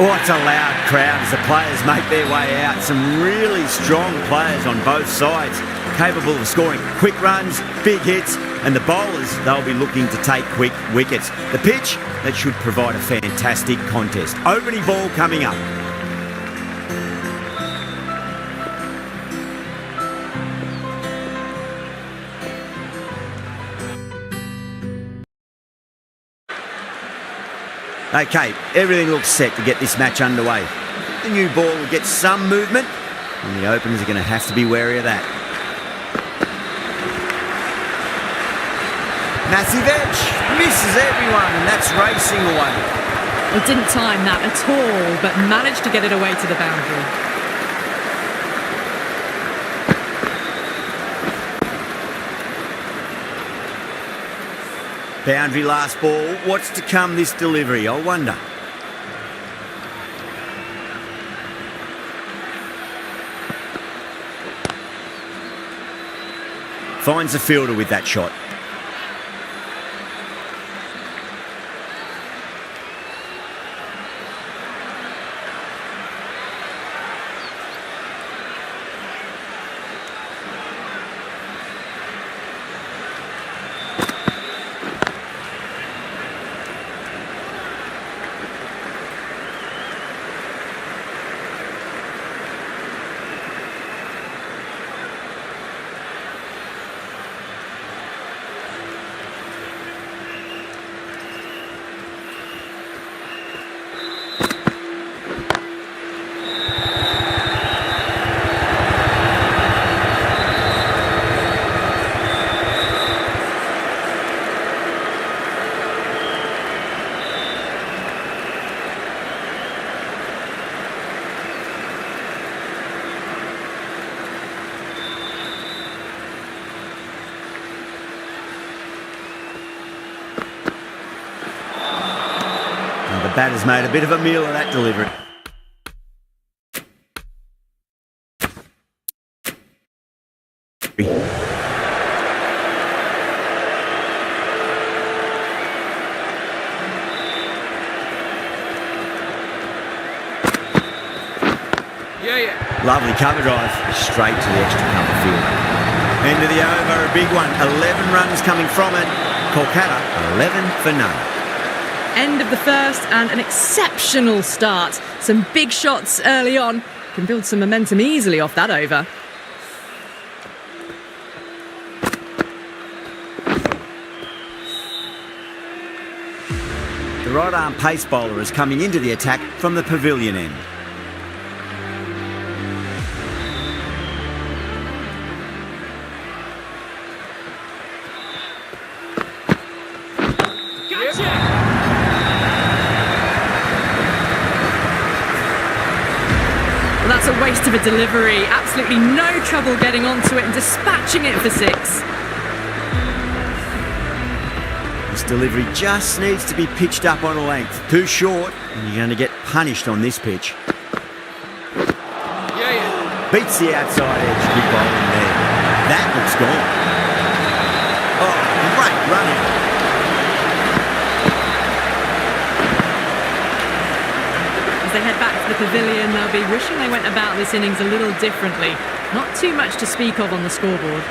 Oh, it's a loud crowd as the players make their way out. Some really strong players on both sides, capable of scoring quick runs, big hits, and the bowlers, they'll be looking to take quick wickets. The pitch, that should provide a fantastic contest. Opening ball coming up. Okay, everything looks set to get this match underway. The new ball will get some movement, and the openers are going to have to be wary of that. Massive edge, misses everyone, and that's racing away. He didn't time that at all, but managed to get it away to the boundary. Boundary last ball. What's to come this delivery, I wonder. Finds the fielder with that shot. The batter's made a bit of a meal of that delivery. Lovely cover drive, straight to the extra cover field. End of the over, a big one. 11 runs coming from it. Kolkata, 11 for none. End of the first and an exceptional start. Some big shots early on. Can build some momentum easily off that over. The right arm pace bowler is coming into the attack from the pavilion end. That's a waste of a delivery. Absolutely no trouble getting onto it and dispatching it for 6. This delivery just needs to be pitched up on a length. Too short, and you're going to get punished on this pitch. Beats the outside edge. Good bowling there. That looks gone. Oh, great running. As they head back to the pavilion, they'll be wishing they went about this innings a little differently. Not too much to speak of on the scoreboard.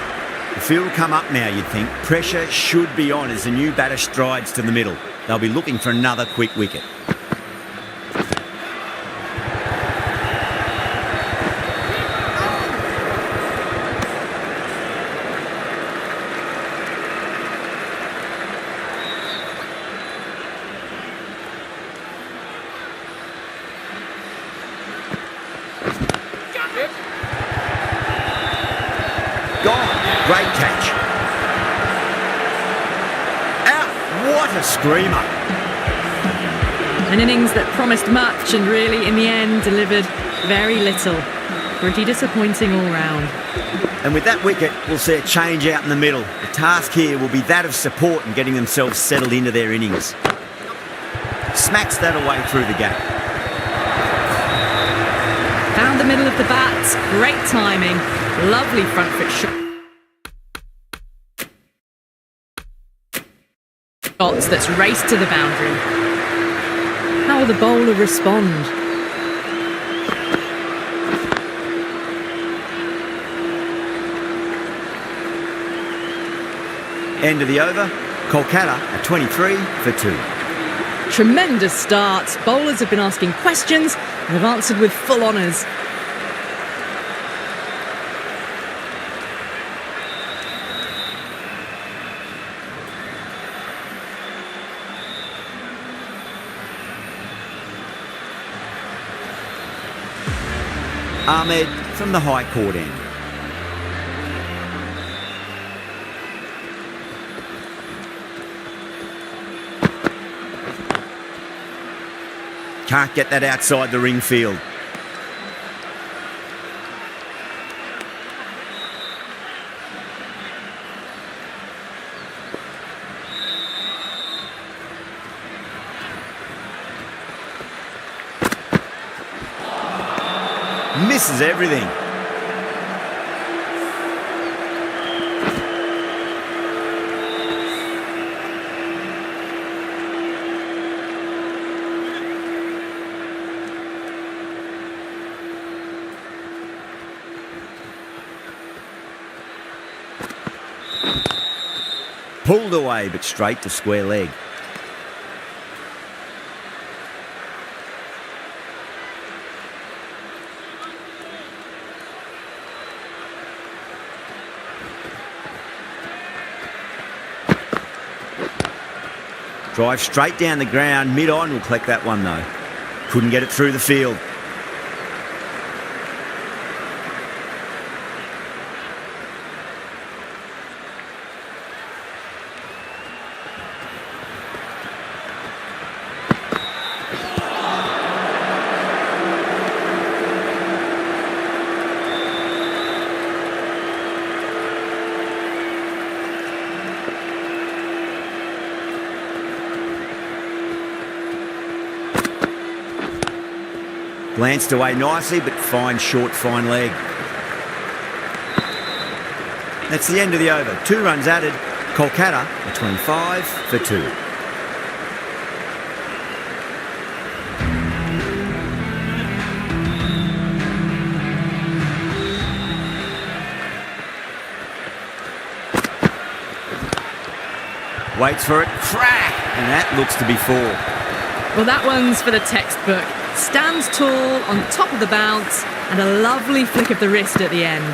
The field will come up now, you'd think. Pressure should be on as the new batter strides to the middle. They'll be looking for another quick wicket. Great catch. Out. What a screamer. An innings that promised much and really, in the end, delivered very little. Pretty disappointing all round. And with that wicket, we'll see a change out in the middle. The task here will be that of support and getting themselves settled into their innings. Smacks that away through the gap. Found the middle of the bat. Great timing. Lovely front foot shot. That's raced to the boundary. How will the bowler respond? End of the over. Kolkata are 23 for 2. Tremendous start. Bowlers have been asking questions and have answered with full honours. Ahmed from the High Court end. Can't get that outside the ring field. Misses everything. Pulled away, but straight to square leg. Drive straight down the ground, mid-on, will collect that one though. Couldn't get it through the field. Glanced away nicely, but fine short, fine leg. That's the end of the over. 2 runs added. Kolkata are 25 for 2. Waits for it. Crack! And that looks to be 4. Well, that one's for the textbook. Stands tall on top of the bounce and a lovely flick of the wrist at the end.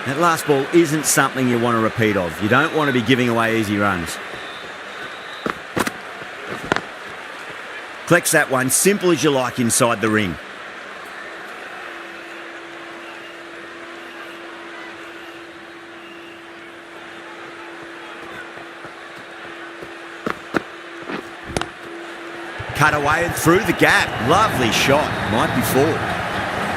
That last ball isn't something you want to repeat of. You don't want to be giving away easy runs. Collects that one, simple as you like inside the ring. Cut away and through the gap. Lovely shot. Might be 4.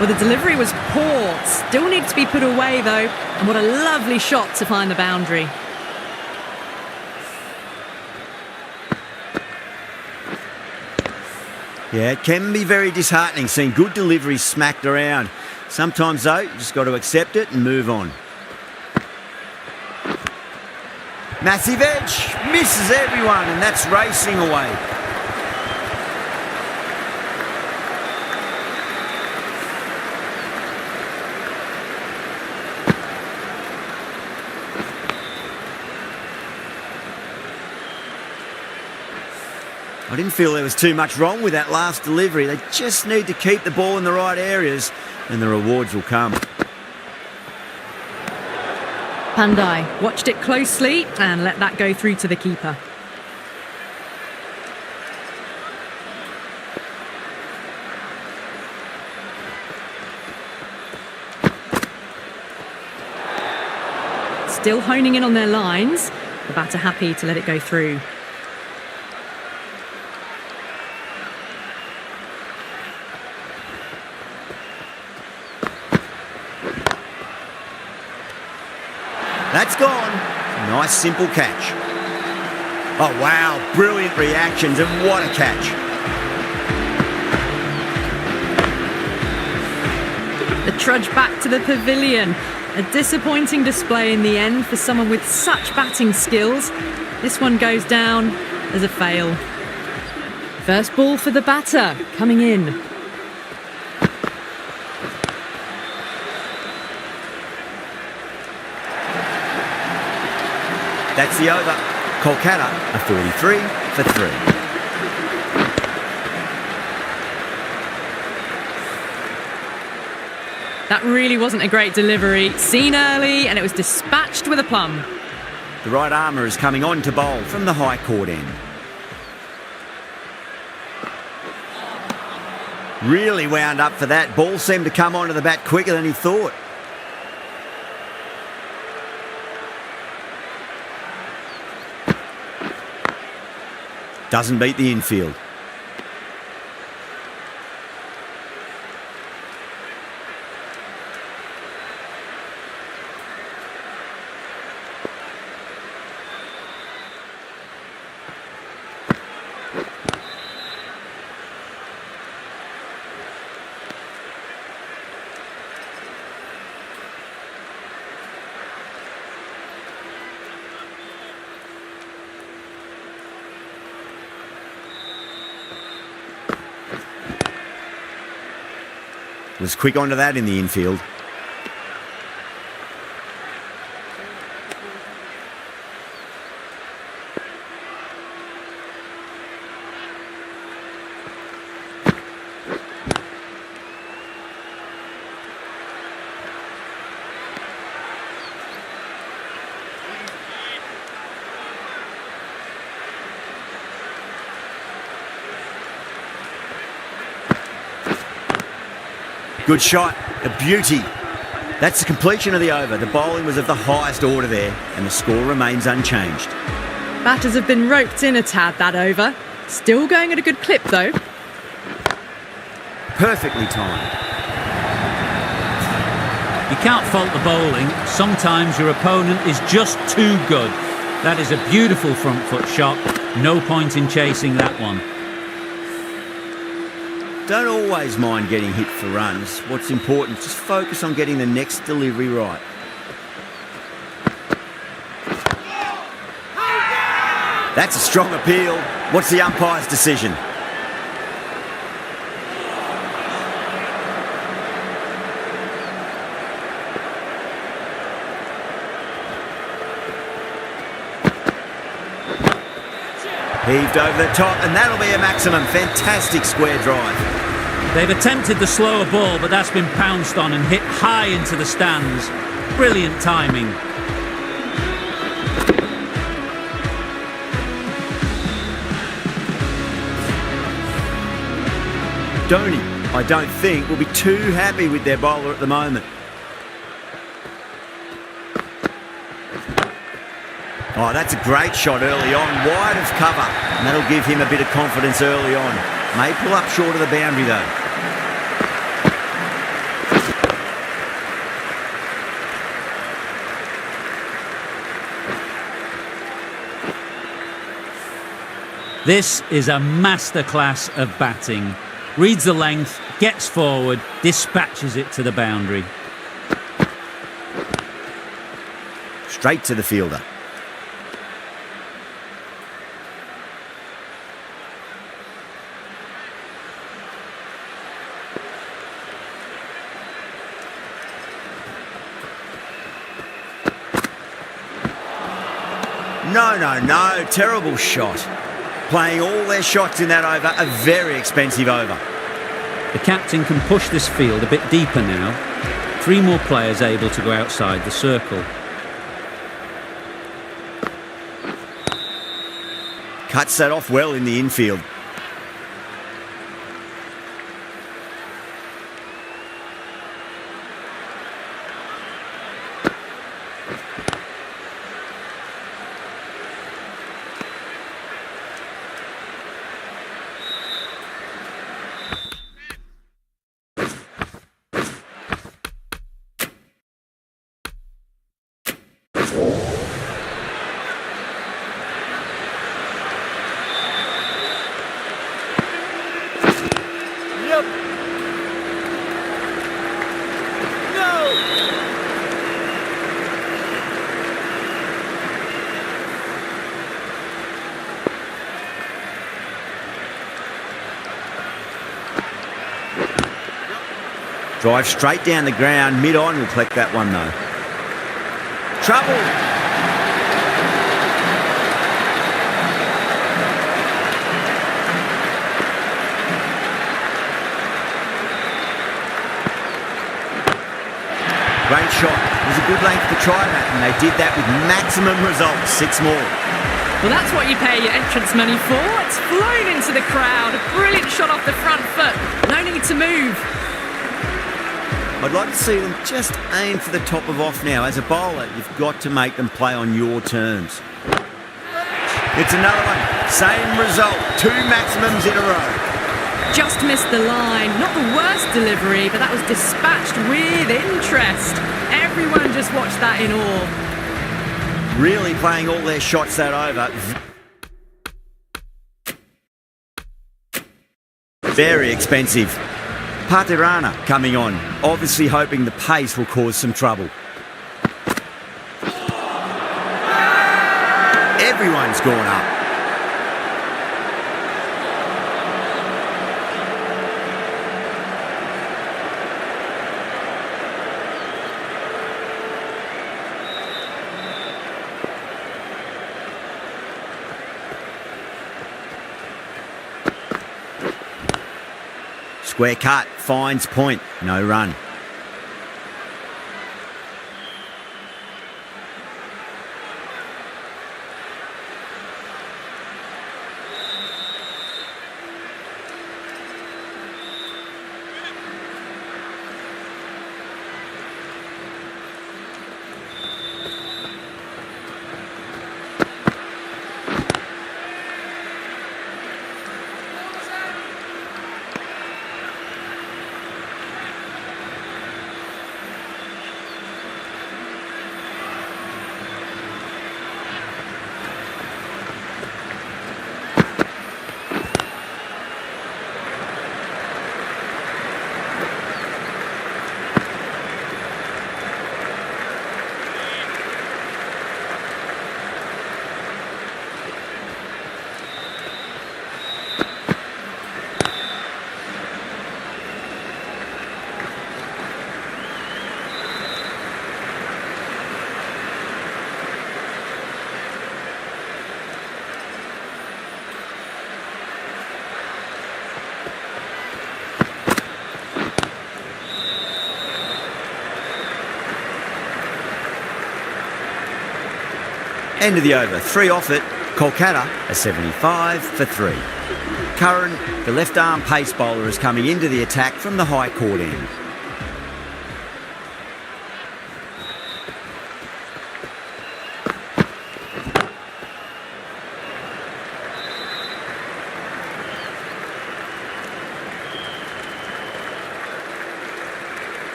Well, the delivery was poor. Still needs to be put away, though. And what a lovely shot to find the boundary. Yeah, it can be very disheartening seeing good deliveries smacked around. Sometimes, though, you just got to accept it and move on. Massive edge. Misses everyone, and that's racing away. I didn't feel there was too much wrong with that last delivery. They just need to keep the ball in the right areas and the rewards will come. Pandai watched it closely and let that go through to the keeper. Still honing in on their lines. The batter happy to let it go through. That's gone. Nice simple catch. Oh wow, brilliant reactions and what a catch. The trudge back to the pavilion. A disappointing display in the end for someone with such batting skills. This one goes down as a fail. First ball for the batter, coming in. That's the over. Kolkata are 43 for 3. That really wasn't a great delivery. Seen early and it was dispatched with a plum. The right armour is coming on to bowl from the high court end. Really wound up for that. Ball seemed to come onto the bat quicker than he thought. Doesn't beat the infield. Was quick onto that in the infield. Good shot, a beauty. That's the completion of the over. The bowling was of the highest order there, and the score remains unchanged. Batters have been roped in a tad that over. Still going at a good clip though. Perfectly timed. You can't fault the bowling. Sometimes your opponent is just too good. That is a beautiful front foot shot. No point in chasing that one. Don't always mind getting hit for runs. What's important, just focus on getting the next delivery right. That's a strong appeal. What's the umpire's decision? Heaved over the top, and that'll be a maximum. Fantastic square drive. They've attempted the slower ball, but that's been pounced on and hit high into the stands. Brilliant timing. Dhoni, I don't think, will be too happy with their bowler at the moment. Oh, that's a great shot early on, wide of cover, and that'll give him a bit of confidence early on. May pull up short of the boundary though. This is a masterclass of batting. Reads the length, gets forward, dispatches it to the boundary. Straight to the fielder. No, terrible shot. Playing all their shots in that over, a very expensive over. The captain can push this field a bit deeper now. 3 more players able to go outside the circle. Cuts that off well in the infield. Drive straight down the ground. Mid-on will collect that one though. Trouble. Great shot. It was a good length to try that, and they did that with maximum results. 6 more. Well, that's what you pay your entrance money for. It's flown into the crowd. A brilliant shot off the front foot. No need to move. I'd like to see them just aim for the top of off now. As a bowler, you've got to make them play on your terms. It's another one. Same result. 2 maximums in a row. Just missed the line. Not the worst delivery, but that was dispatched with interest. Everyone just watched that in awe. Really playing all their shots that over. Very expensive. Patirana coming on, obviously hoping the pace will cause some trouble. Everyone's gone up. Square cut, finds point, no run. End of the over, 3 off it. Kolkata a 75 for 3. Curran, the left arm pace bowler, is coming into the attack from the high court end.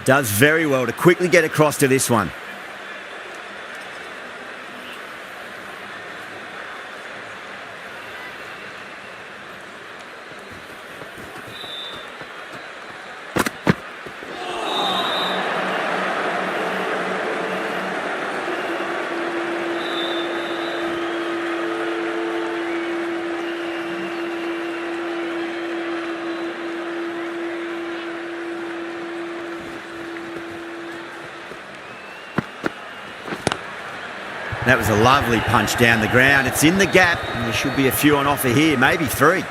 Does very well to quickly get across to this one. That was a lovely punch down the ground. It's in the gap, and there should be a few on offer here, maybe 3.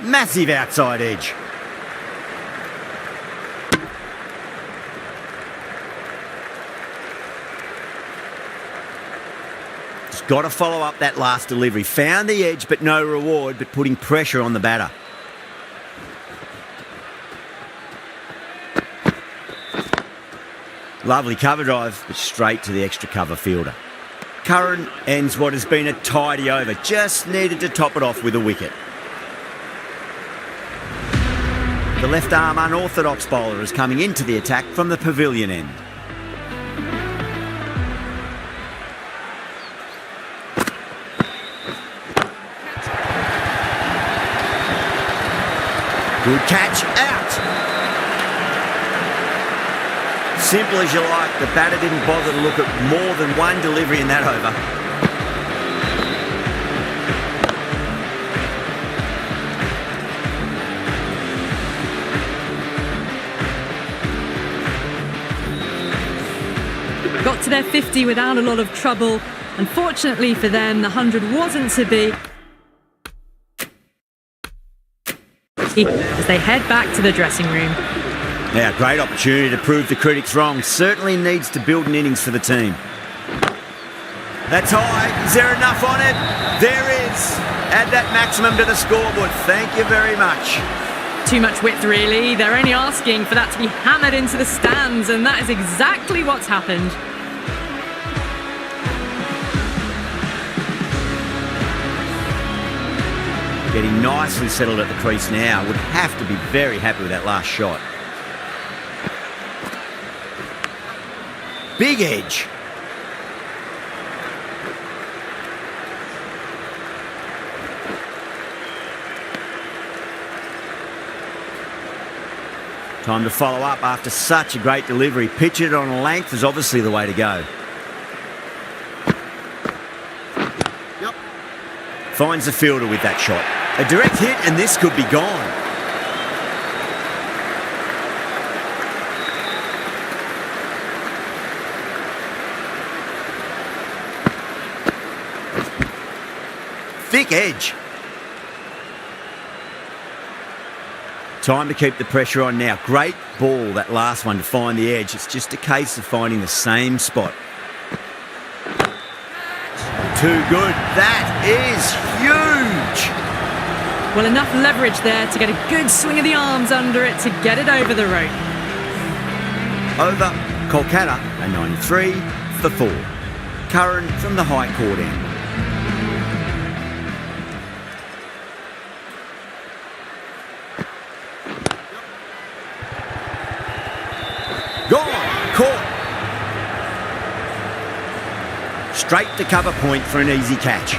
Massive outside edge. Got to follow up that last delivery. Found the edge, but no reward, but putting pressure on the batter. Lovely cover drive, but straight to the extra cover fielder. Curran ends what has been a tidy over. Just needed to top it off with a wicket. The left arm unorthodox bowler is coming into the attack from the pavilion end. Good catch, out. Simple as you like, the batter didn't bother to look at more than one delivery in that over. Got to their 50 without a lot of trouble. Unfortunately for them, the 100 wasn't to be, as they head back to the dressing room. Now, great opportunity to prove the critics wrong. Certainly needs to build an innings for the team. That's high. Is there enough on it? There is. Add that maximum to the scoreboard. Thank you very much. Too much width, really. They're only asking for that to be hammered into the stands, and that is exactly what's happened. Getting nicely settled at the crease now. Would have to be very happy with that last shot. Big edge. Time to follow up after such a great delivery. Pitch it on a length is obviously the way to go. Yep. Finds the fielder with that shot. A direct hit and this could be gone. Thick edge. Time to keep the pressure on now. Great ball, that last one, to find the edge. It's just a case of finding the same spot. Too good. That is huge. Well, enough leverage there to get a good swing of the arms under it to get it over the rope. Over Kolkata, a 93 for 4. Curran from the high court end. Gone! Caught! Straight to cover point for an easy catch.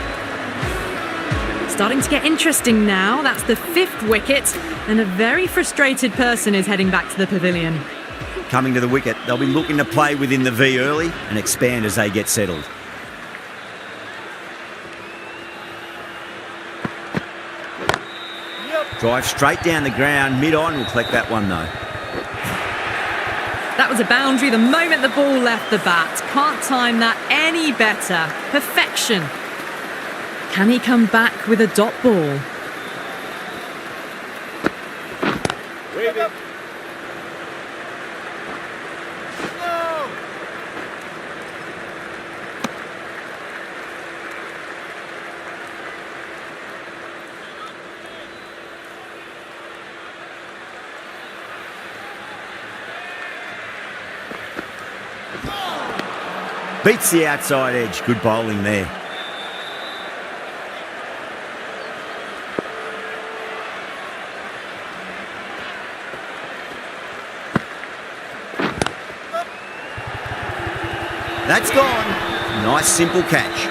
Starting to get interesting now. That's the 5th wicket, and a very frustrated person is heading back to the pavilion. Coming to the wicket, they'll be looking to play within the V early and expand as they get settled. Drive straight down the ground, mid-on, will collect that one though. That was a boundary the moment the ball left the bat. Can't time that any better. Perfection. Can he come back with a dot ball? Beats the outside edge. Good bowling there. That's gone. Nice simple catch.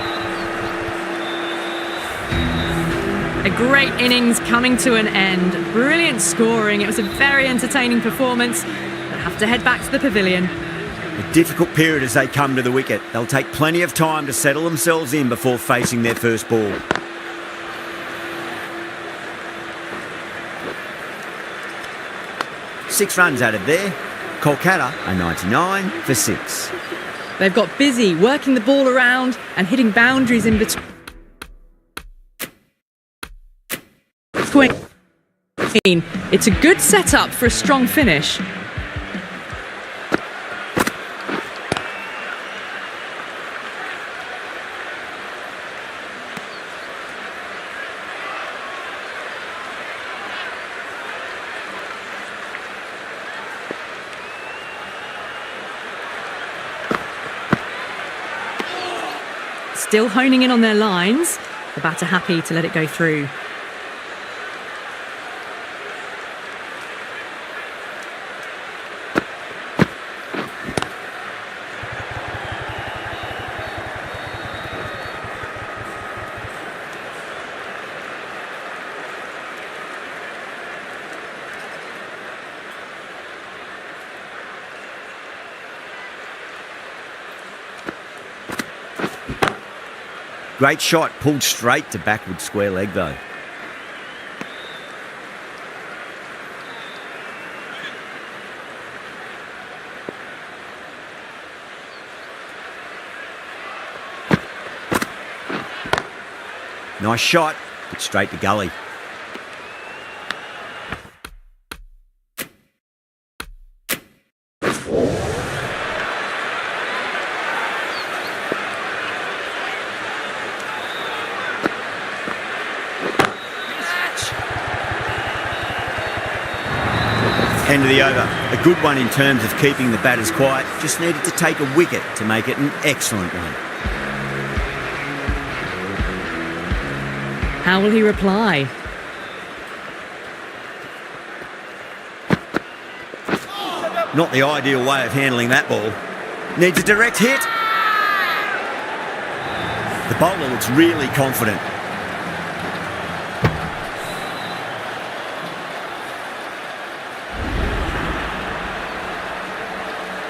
A great innings coming to an end. Brilliant scoring. It was a very entertaining performance. They'll have to head back to the pavilion. A difficult period as they come to the wicket. They'll take plenty of time to settle themselves in before facing their first ball. Six runs added there. Kolkata a 99 for 6. They've got busy working the ball around and hitting boundaries in between. It's a good setup for a strong finish. Still honing in on their lines. The batter happy to let it go through. Great shot, pulled straight to backward square leg though. Nice shot, but straight to gully. End of the over. A good one in terms of keeping the batters quiet. Just needed to take a wicket to make it an excellent one. How will he reply? Not the ideal way of handling that ball. Needs a direct hit. The bowler looks really confident.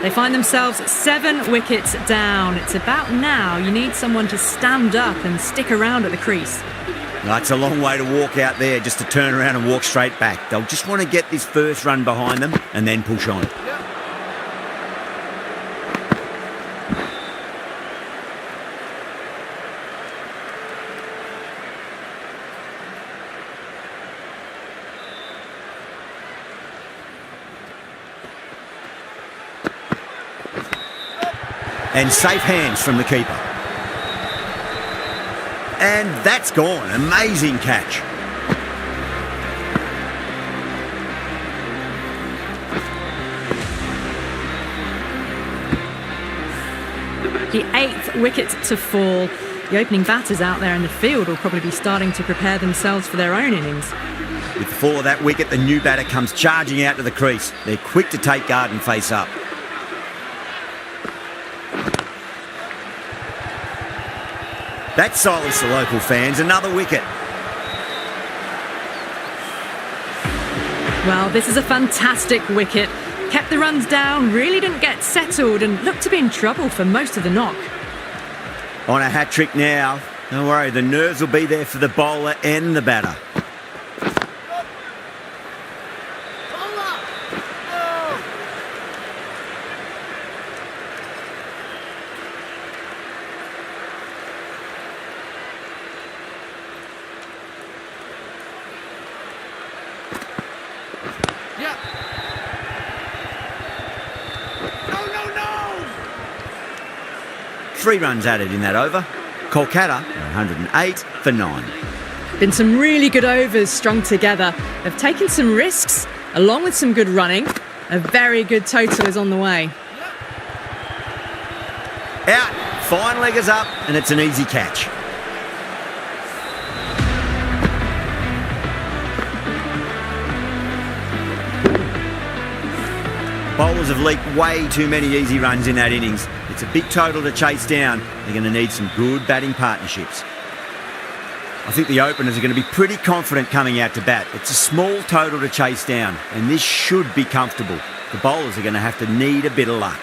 They find themselves 7 wickets down. It's about now you need someone to stand up and stick around at the crease. It's a long way to walk out there just to turn around and walk straight back. They'll just want to get this first run behind them and then push on. And safe hands from the keeper. And that's gone. Amazing catch. The 8th wicket to fall. The opening batters out there in the field will probably be starting to prepare themselves for their own innings. With the fall of that wicket, the new batter comes charging out to the crease. They're quick to take guard and face up. That silenced the local fans. Another wicket. Well, this is a fantastic wicket. Kept the runs down, really didn't get settled and looked to be in trouble for most of the knock. On a hat-trick now. Don't worry, the nerves will be there for the bowler and the batter. Yeah. No. 3 runs added in that over. Kolkata, 108 for 9. Been some really good overs strung together. They've taken some risks, along with some good running. A very good total is on the way. Out, fine leg is up, and it's an easy catch. Bowlers have leaked way too many easy runs in that innings. It's a big total to chase down. They're going to need some good batting partnerships. I think the openers are going to be pretty confident coming out to bat. It's a small total to chase down, and this should be comfortable. The bowlers are going to have to need a bit of luck.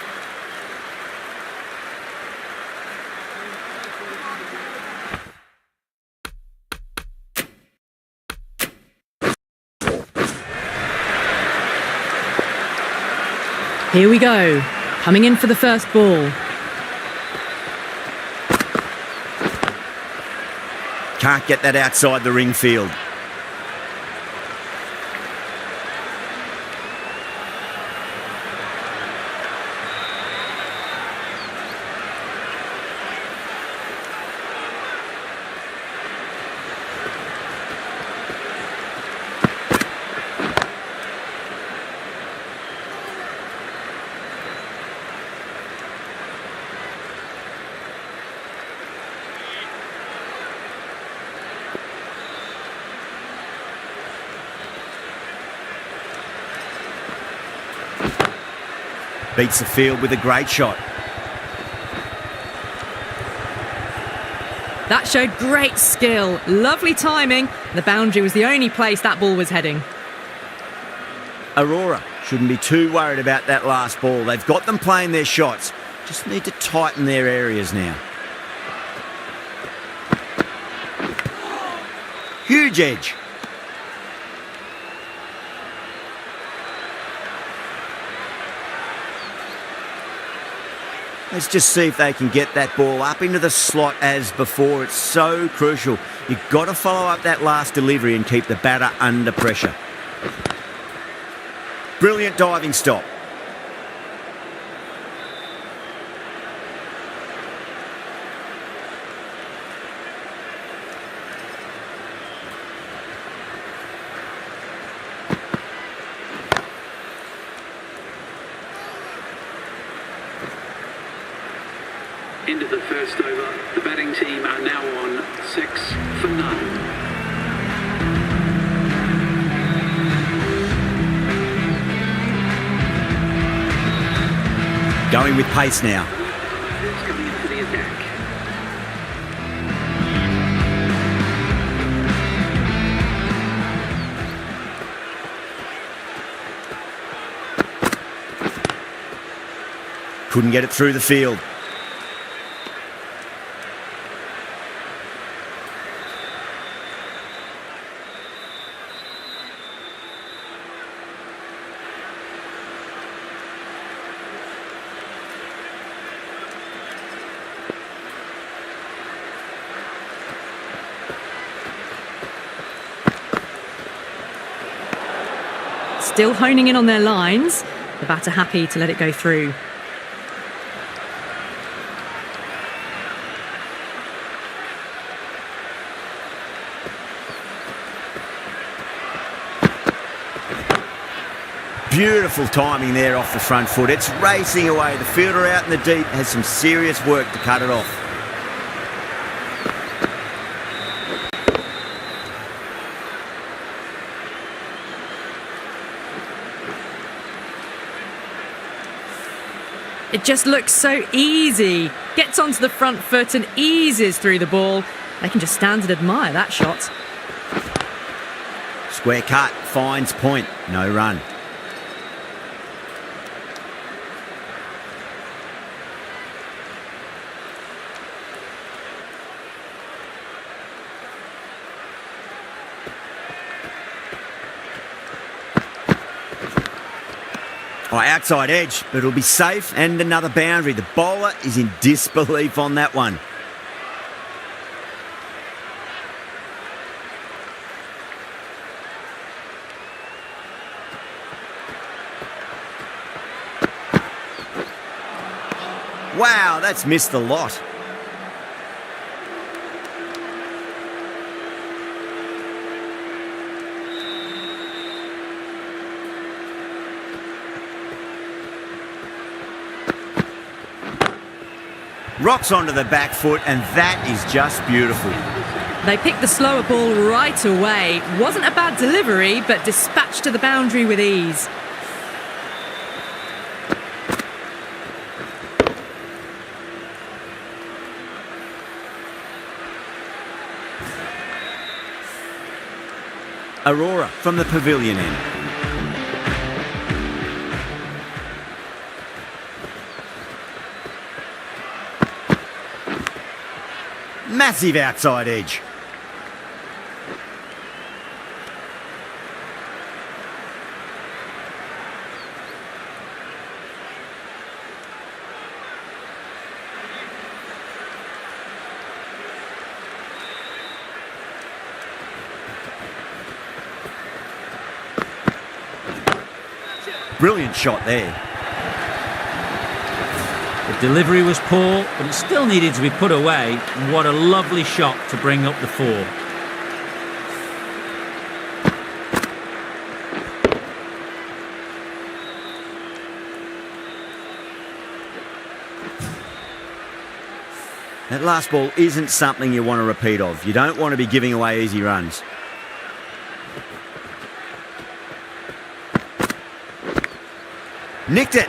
Here we go. Coming in for the first ball. Can't get that outside the ring field. Beats the field with a great shot. That showed great skill, lovely timing. The boundary was the only place that ball was heading. Aurora shouldn't be too worried about that last ball. They've got them playing their shots. Just need to tighten their areas now. Huge edge. Let's just see if they can get that ball up into the slot as before. It's so crucial. You've got to follow up that last delivery and keep the batter under pressure. Brilliant diving stop. Into the first over, the batting team are now on 6 for none. Going with pace now. It's coming in for the attack. Couldn't get it through the field. Still honing in on their lines. The batter happy to let it go through. Beautiful timing there off the front foot. It's racing away. The fielder out in the deep has some serious work to cut it off. It just looks so easy. Gets onto the front foot and eases through the ball. They can just stand and admire that shot. Square cut, finds point, no run. Oh, outside edge, but it'll be safe and another boundary. The bowler is in disbelief on that one. Wow, that's missed the lot. Rocks onto the back foot, and that is just beautiful. They picked the slower ball right away. Wasn't a bad delivery, but dispatched to the boundary with ease. Aurora from the pavilion end. Massive outside edge. Brilliant shot there. The delivery was poor, but it still needed to be put away. And what a lovely shot to bring up the 4. That last ball isn't something you want to repeat of. You don't want to be giving away easy runs. Nicked it.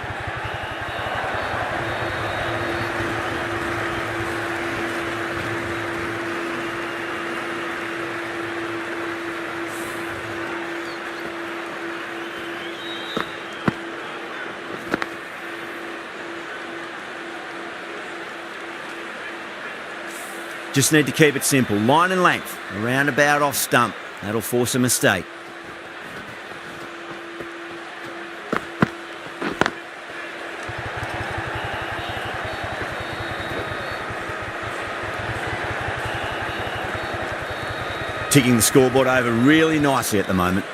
Just need to keep it simple. Line and length, around about off stump. That'll force a mistake. Ticking the scoreboard over really nicely at the moment.